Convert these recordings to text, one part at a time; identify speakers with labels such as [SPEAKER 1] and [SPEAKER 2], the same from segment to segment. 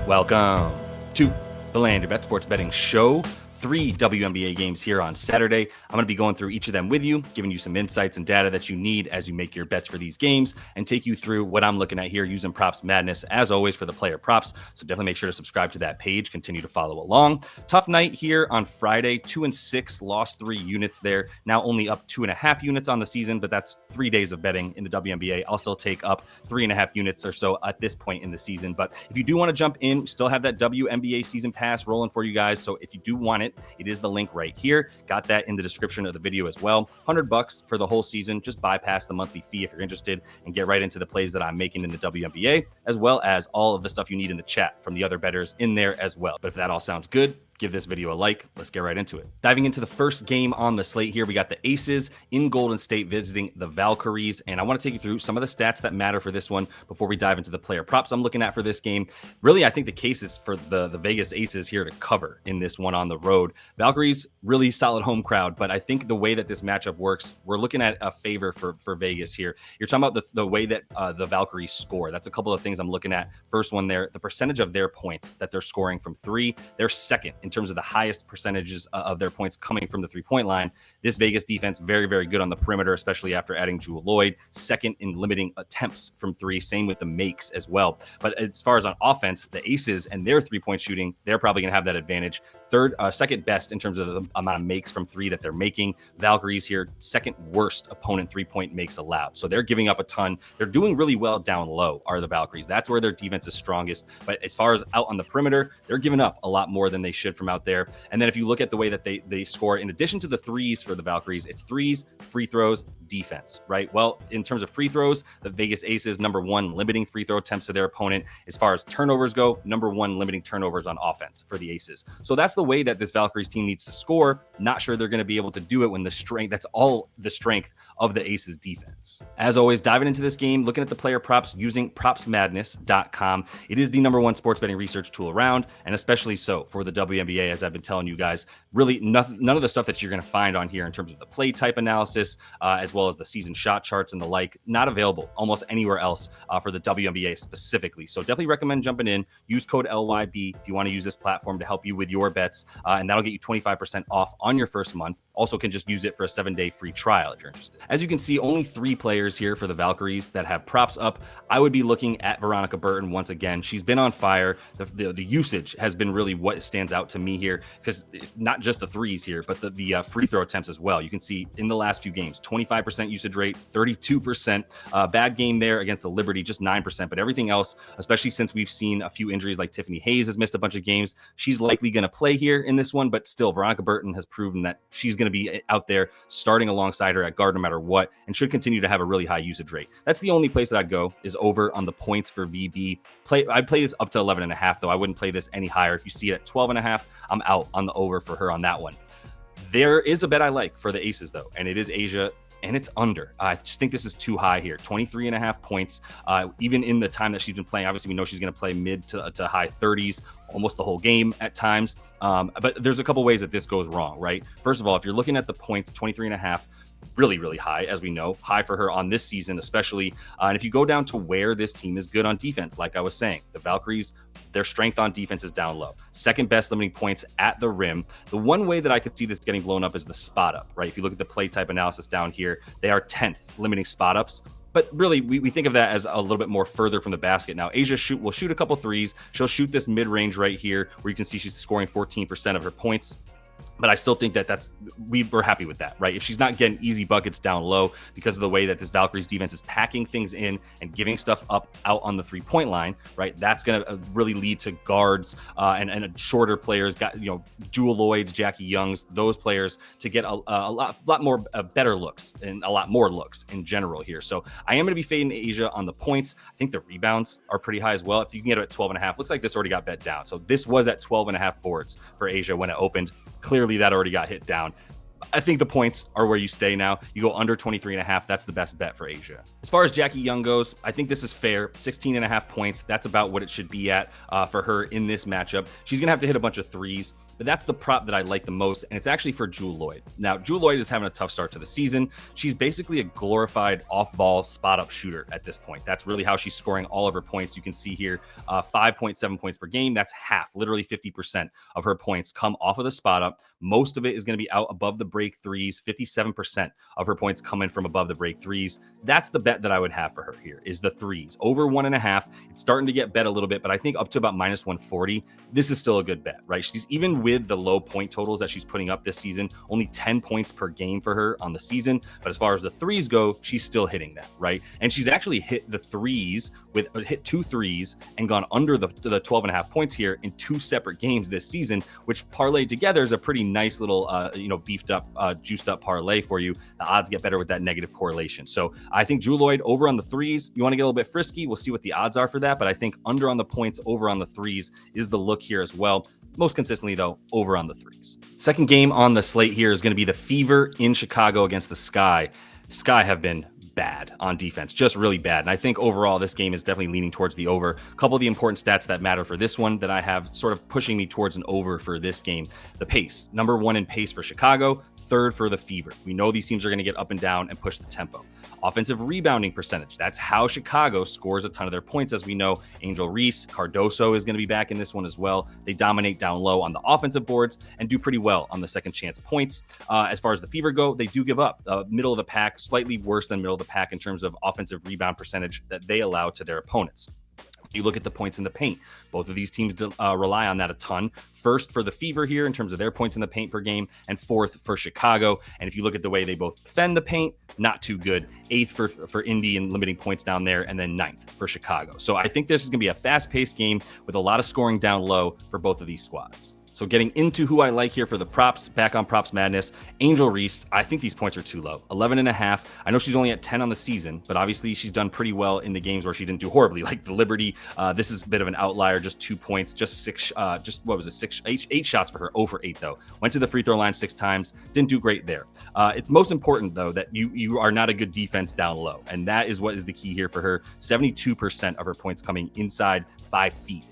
[SPEAKER 1] Welcome to the Land Your Bet Sports Betting Show. 3 WNBA games here on Saturday. I'm going to be going through each of them with you, giving you some insights and data that you need as you make your bets for these games, and take you through what I'm looking at here using Props Madness, as always, for the player props. So definitely make sure to subscribe to that page. Continue to follow along. Tough night here on Friday. 2-6, lost 3 units there. Now only up 2.5 units on the season, but that's 3 days of betting in the WNBA. I'll still take up 3.5 units or so at this point in the season. But if you do want to jump in, still have that WNBA season pass rolling for you guys. So if you do want it, it is the link right here. Got that in the description of the video as well. $100 for the whole season. Just bypass the monthly fee if you're interested and get right into the plays that I'm making in the WNBA, as well as all of the stuff you need in the chat from the other bettors in there as well. But if that all sounds good, give this video a like. Let's get right into it. Diving into the first game on the slate here, we got the Aces in Golden State visiting the Valkyries, and I want to take you through some of the stats that matter for this one before we dive into the player props I'm looking at for this game. Really, I think the case is for the Vegas Aces here to cover in this one on the road. Valkyries, really solid home crowd, but I think the way that this matchup works, we're looking at a favor for Vegas here. You're talking about the way that the Valkyries score. That's a couple of things I'm looking at. First one there, the percentage of their points that they're scoring from 3. They're second in terms of the highest percentages of their points coming from the 3-point line. This Vegas defense, very, very good on the perimeter, especially after adding Jewel Lloyd. Second in limiting attempts from 3, same with the makes as well. But as far as on offense, the Aces and their 3-point shooting, they're probably going to have that advantage. Second best in terms of the amount of makes from 3 that they're making. Valkyries here, second worst opponent 3-point makes allowed. So they're giving up a ton. They're doing really well down low, are the Valkyries. That's where their defense is strongest. But as far as out on the perimeter, they're giving up a lot more than they should from out there. And then if you look at the way that they score, in addition to the 3s for the Valkyries, it's 3s, free throws, defense, right? Well, in terms of free throws, the Vegas Aces, number 1, limiting free throw attempts to their opponent. As far as turnovers go, number 1, limiting turnovers on offense for the Aces. So that's the way that this Valkyries team needs to score. Not sure they're going to be able to do it when that's all the strength of the Aces defense. As always, diving into this game, looking at the player props using propsmadness.com. It is the number 1 sports betting research tool around, and especially so for the WNBA, as I've been telling you guys. Really, none of the stuff that you're going to find on here in terms of the play type analysis, as well as the season shot charts and the like, not available almost anywhere else for the WNBA specifically. So definitely recommend jumping in. Use code LYB if you want to use this platform to help you with your bets, and that'll get you 25% off on your first month. Also can just use it for a 7-day free trial if you're interested. As you can see, only 3 players here for the Valkyries that have props up. I would be looking at Veronica Burton once again. She's been on fire. The usage has been really what stands out to me here, because not just the 3s here, but the free throw attempts as well. You can see in the last few games, 25% usage rate, 32%. Bad game there against the Liberty, just 9%. But everything else, especially since we've seen a few injuries, like Tiffany Hayes has missed a bunch of games, she's likely going to play here in this one. But still, Veronica Burton has proven that she's going to be out there starting alongside her at guard no matter what, and should continue to have a really high usage rate. That's the only place that I'd go, is over on the points for VB. I'd play this up to 11.5, though. I wouldn't play this any higher. If you see it at 12.5, I'm out on the over for her on that one. There is a bet I like for the Aces, though, and it is Asia, and it's under. I just think this is too high here. 23.5 points. Even in the time that she's been playing, obviously we know she's going to play mid to high 30s almost the whole game at times. But there's a couple ways that this goes wrong, right? First of all, if you're looking at the points, 23.5, really, really high, as we know, high for her on this season, especially. And if you go down to where this team is good on defense, like I was saying, the Valkyries, their strength on defense is down low. Second best limiting points at the rim. The one way that I could see this getting blown up is the spot up, right? If you look at the play type analysis down here, they are 10th limiting spot ups. But really, we think of that as a little bit more further from the basket. Now, Asia will shoot a couple 3s. She'll shoot this mid-range right here, where you can see she's scoring 14% of her points. But I still think that we're happy with that, right? If she's not getting easy buckets down low because of the way that this Valkyries defense is packing things in and giving stuff up out on the 3-point line, right? That's going to really lead to guards and shorter players, Jewel Lloyds, Jackie Youngs, those players to get a lot more better looks and a lot more looks in general here. So I am going to be fading Asia on the points. I think the rebounds are pretty high as well. If you can get it at 12.5, looks like this already got bet down. So this was at 12.5 boards for Asia when it opened. Clearly that already got hit down. I think the points are where you stay now. You go under 23.5. That's the best bet for Asia. As far as Jackie Young goes, I think this is fair. 16.5 points. That's about what it should be at for her in this matchup. She's going to have to hit a bunch of threes, but that's the prop that I like the most, and it's actually for Jewel Lloyd. Now, Jewel Lloyd is having a tough start to the season. She's basically a glorified off-ball spot-up shooter at this point. That's really how she's scoring all of her points. You can see here 5.7 points per game. That's half, literally 50% of her points come off of the spot-up. Most of it is going to be out above the break threes. 57% of her points coming from above the break threes. That's the bet that I would have for her here, is the threes. Over 1.5. It's starting to get bet a little bit, but I think up to about minus 140, this is still a good bet, right? She's even with the low point totals that she's putting up this season, only 10 points per game for her on the season. But as far as the threes go, she's still hitting that, right? And she's actually hit the threes hit 2 threes and gone under the 12.5 points here in 2 separate games this season, which parlayed together is a pretty nice little, beefed up, juiced up parlay for you. The odds get better with that negative correlation. So I think Jewel Lloyd over on the threes. You want to get a little bit frisky. We'll see what the odds are for that. But I think under on the points, over on the threes is the look here as well. Most consistently, though, over on the threes. Second game on the slate here is going to be the Fever in Chicago against the Sky. Sky have been bad on defense, just really bad. And I think overall, this game is definitely leaning towards the over. A couple of the important stats that matter for this one that I have sort of pushing me towards an over for this game. The pace, number 1 in pace for Chicago, 3rd for the Fever. We know these teams are going to get up and down and push the tempo. Offensive rebounding percentage. That's how Chicago scores a ton of their points. As we know, Angel Reese, Cardoso is going to be back in this one as well. They dominate down low on the offensive boards and do pretty well on the second chance points. As far as the Fever go, they do give up middle of the pack, slightly worse than middle of the pack in terms of offensive rebound percentage that they allow to their opponents. You look at the points in the paint. Both of these teams rely on that a ton. First for the Fever here in terms of their points in the paint per game, and 4th for Chicago. And if you look at the way they both defend the paint, not too good. 8th for Indy and limiting points down there, and then 9th for Chicago. So I think this is going to be a fast-paced game with a lot of scoring down low for both of these squads. So getting into who I like here for the props, back on Props Madness, Angel Reese, I think these points are too low. 11.5. I know she's only at 10 on the season, but obviously she's done pretty well in the games where she didn't do horribly, like the Liberty. This is a bit of an outlier, just 2 points, just 8 shots for her, 0 for 8 though. Went to the free throw line 6 times, didn't do great there. It's most important though that you are not a good defense down low, and that is what is the key here for her. 72% of her points coming inside 5 feet.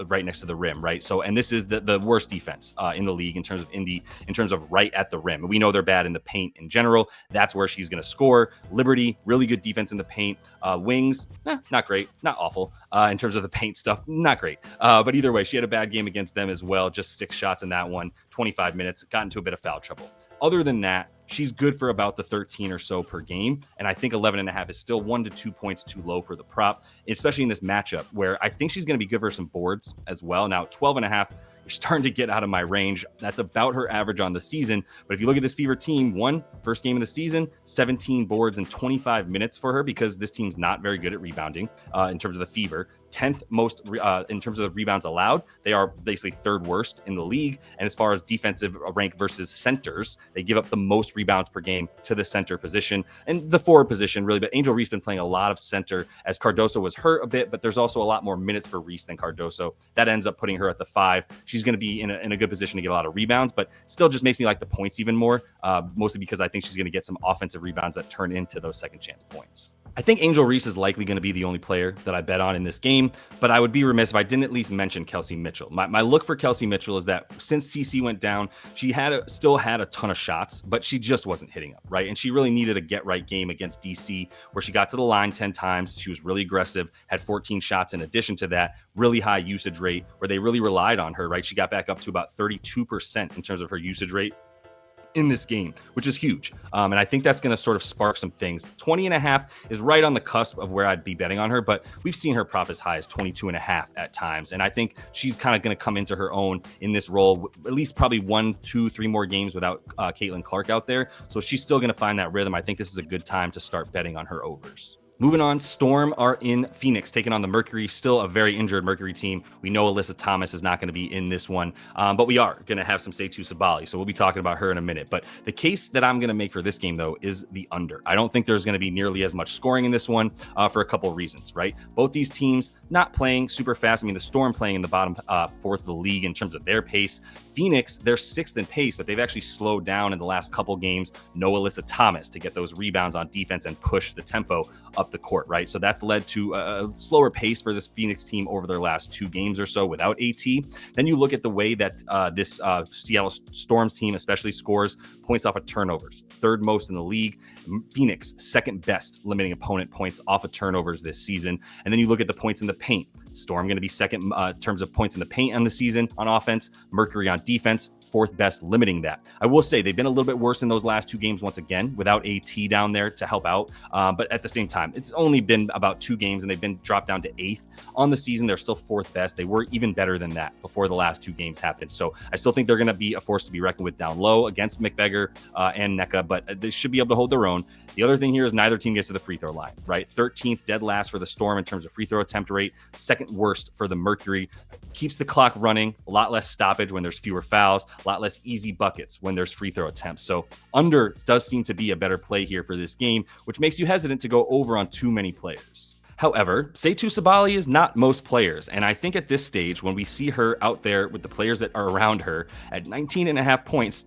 [SPEAKER 1] Right next to the rim, right? So, and this is the worst defense in the league in terms of Indy, in terms of right at the rim. We know they're bad in the paint in general. That's where she's going to score. Liberty, really good defense in the paint. Wings, not great, not awful. In terms of the paint stuff, not great. But either way, she had a bad game against them as well. Just 6 shots in that one, 25 minutes, got into a bit of foul trouble. Other than that, she's good for about the 13 or so per game. And I think 11.5 is still 1 to 2 points too low for the prop, especially in this matchup where I think she's going to be good for some boards as well. Now, 12.5, you're starting to get out of my range. That's about her average on the season. But if you look at this Fever team, first game of the season, 17 boards in 25 minutes for her because this team's not very good at rebounding in terms of the Fever. 10th most in terms of the rebounds allowed. They are basically 3rd worst in the league. And as far as defensive rank versus centers, they give up the most rebounds per game to the center position and the forward position, really. But Angel Reese been playing a lot of center as Cardoso was hurt a bit, but there's also a lot more minutes for Reese than Cardoso. That ends up putting her at the 5. She's going to be in a good position to get a lot of rebounds, but still just makes me like the points even more, mostly because I think she's going to get some offensive rebounds that turn into those second chance points. I think Angel Reese is likely going to be the only player that I bet on in this game, but I would be remiss if I didn't at least mention Kelsey Mitchell. My look for Kelsey Mitchell is that since CC went down, she still had a ton of shots, but she just wasn't hitting up, right? And she really needed a get-right game against DC where she got to the line 10 times. She was really aggressive, had 14 shots in addition to that, really high usage rate where they really relied on her, right? She got back up to about 32% in terms of her usage rate in this game, which is huge. And I think that's going to sort of spark some things. 20.5 is right on the cusp of where I'd be betting on her, but we've seen her prop as high as 22.5 at times. And I think she's kind of going to come into her own in this role, at least probably 1, 2, 3 more games without Caitlin Clark out there. So she's still going to find that rhythm. I think this is a good time to start betting on her overs. Moving on, Storm are in Phoenix, taking on the Mercury, still a very injured Mercury team. We know Alyssa Thomas is not going to be in this one, but we are going to have some Setu Sabali, so we'll be talking about her in a minute. But the case that I'm going to make for this game, though, is the under. I don't think there's going to be nearly as much scoring in this one for a couple of reasons, right? Both these teams not playing super fast. I mean, the Storm playing in the bottom fourth of the league in terms of their pace. Phoenix, they're sixth in pace, but they've actually slowed down in the last couple games. No Alyssa Thomas to get those rebounds on defense and push the tempo up the court, right? So that's led to a slower pace for this Phoenix team over their last 2 games or so without AT. Then you look at the way that this Seattle Storms team especially scores points off of turnovers, 3rd most in the league. Phoenix, 2nd best limiting opponent points off of turnovers this season. And then you look at the points in the paint. Storm going to be 2nd in terms of points in the paint on the season on offense. Mercury on defense, 4th best limiting that. I will say they've been a little bit worse in those last 2 games once again without AT down there to help out. But at the same time, it's only been about 2 games and they've been dropped down to 8th on the season. They're still 4th best. They were even better than that before the last 2 games happened. So I still think they're going to be a force to be reckoned with down low against McBeggar and NECA, but they should be able to hold their own. The other thing here is neither team gets to the free throw line, right? 13th dead last for the Storm in terms of free throw attempt rate, 2nd worst for the Mercury. Keeps the clock running, a lot less stoppage when there's fewer fouls, a lot less easy buckets when there's free throw attempts. So under does seem to be a better play here for this game, which makes you hesitant to go over on too many players. However, Setu Sabali is not most players, and I think at this stage, when we see her out there with the players that are around her at 19.5 points,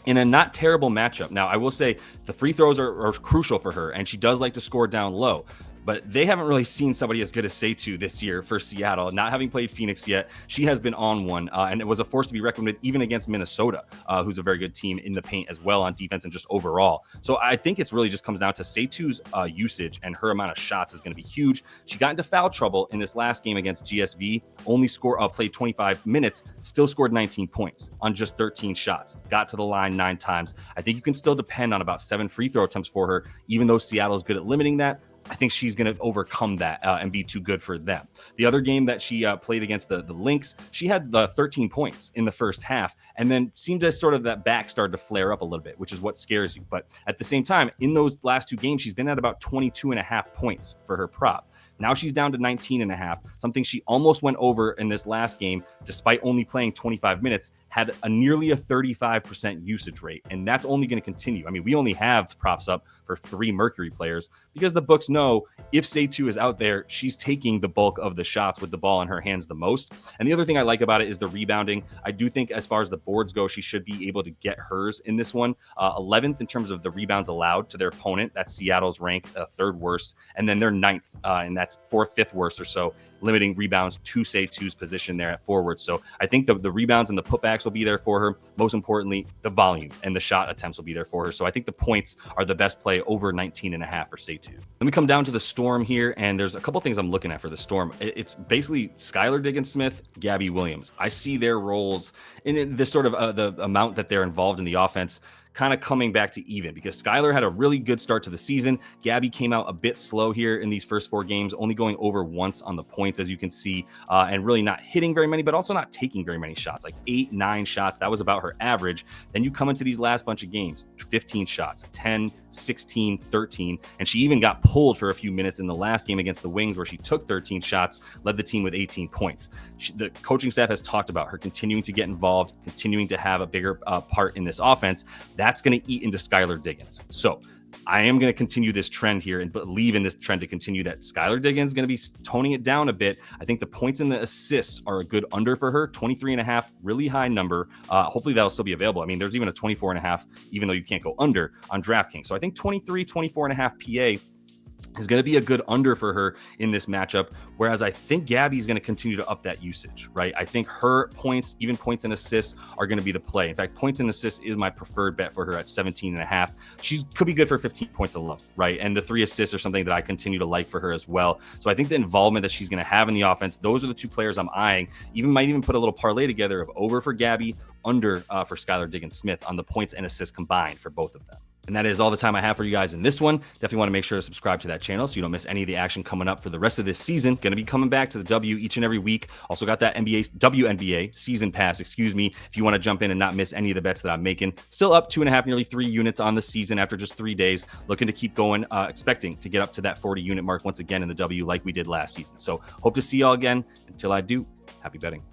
[SPEAKER 1] in a not terrible matchup. Now, I will say the free throws are crucial for her, and she does like to score down low. But they haven't really seen somebody as good as Setu this year for Seattle. Not having played Phoenix yet, she has been on one, and it was a force to be reckoned with even against Minnesota, who's a very good team in the paint as well on defense and just overall. So I think it's really just comes down to Setu's usage, and her amount of shots is going to be huge. She got into foul trouble in this last game against GSV, only played 25 minutes, still scored 19 points on just 13 shots, got to the line 9 times. I think you can still depend on about 7 free throw attempts for her, even though Seattle is good at limiting that. I think she's going to overcome that and be too good for them. The other game that she played against the Lynx, she had the 13 points in the first half and then seemed to sort of that back started to flare up a little bit, which is what scares you. But at the same time, in those last 2 games, she's been at about 22.5 points for her prop. Now she's down to 19.5, something she almost went over in this last game, despite only playing 25 minutes, had a nearly a 35% usage rate. And that's only going to continue. I mean, we only have props up for 3 Mercury players because the books know if Setu is out there, she's taking the bulk of the shots with the ball in her hands the most. And the other thing I like about it is the rebounding. I do think as far as the boards go, she should be able to get hers in this one. 11th in terms of the rebounds allowed to their opponent. That's Seattle's rank, 3rd worst. And then they're 9th, and that's 4th, 5th worst or so, limiting rebounds to Setu's position there at forward. So I think the rebounds and the putbacks will be there for her. Most importantly, the volume and the shot attempts will be there for her. So I think the points are the best play over 19.5 for Setu. Let me come down to the Storm here, and there's a couple things I'm looking at for the Storm. It's basically Skylar Diggins-Smith, Gabby Williams. I see their roles in this sort of the amount that they're involved in the offense kind of coming back to even, because Skylar had a really good start to the season. Gabby came out a bit slow here in these first 4 games, only going over once on the points, as you can see, and really not hitting very many, but also not taking very many shots, like 8, 9 shots. That was about her average. Then you come into these last bunch of games, 15 shots, 10, 16, 13, and she even got pulled for a few minutes in the last game against the Wings where she took 13 shots, led the team with 18 points. The coaching staff has talked about her continuing to get involved, continuing to have a bigger part in this offense. That's going to eat into Skylar Diggins. So I am going to continue this trend here and believe in this trend to continue, that Skylar Diggins is going to be toning it down a bit. I think the points and the assists are a good under for her, 23.5, really high number. Hopefully that'll still be available. I mean, there's even a 24.5, even though you can't go under on DraftKings. So I think 23, 24.5 PA is going to be a good under for her in this matchup, whereas I think Gabby is going to continue to up that usage, right? I think her points, even points and assists, are going to be the play. In fact, points and assists is my preferred bet for her at 17.5. She could be good for 15 points alone, right? And the 3 assists are something that I continue to like for her as well. So I think the involvement that she's going to have in the offense, those are the 2 players I'm eyeing. Might even put a little parlay together of over for Gabby, under for Skylar Diggins-Smith on the points and assists combined for both of them. And that is all the time I have for you guys in this one. Definitely want to make sure to subscribe to that channel so you don't miss any of the action coming up for the rest of this season. Going to be coming back to the W each and every week. Also got that WNBA season pass, if you want to jump in and not miss any of the bets that I'm making. Still up 2.5, nearly 3 units on the season after just 3 days. Looking to keep going, expecting to get up to that 40 unit mark once again in the W like we did last season. So hope to see y'all again. Until I do, happy betting.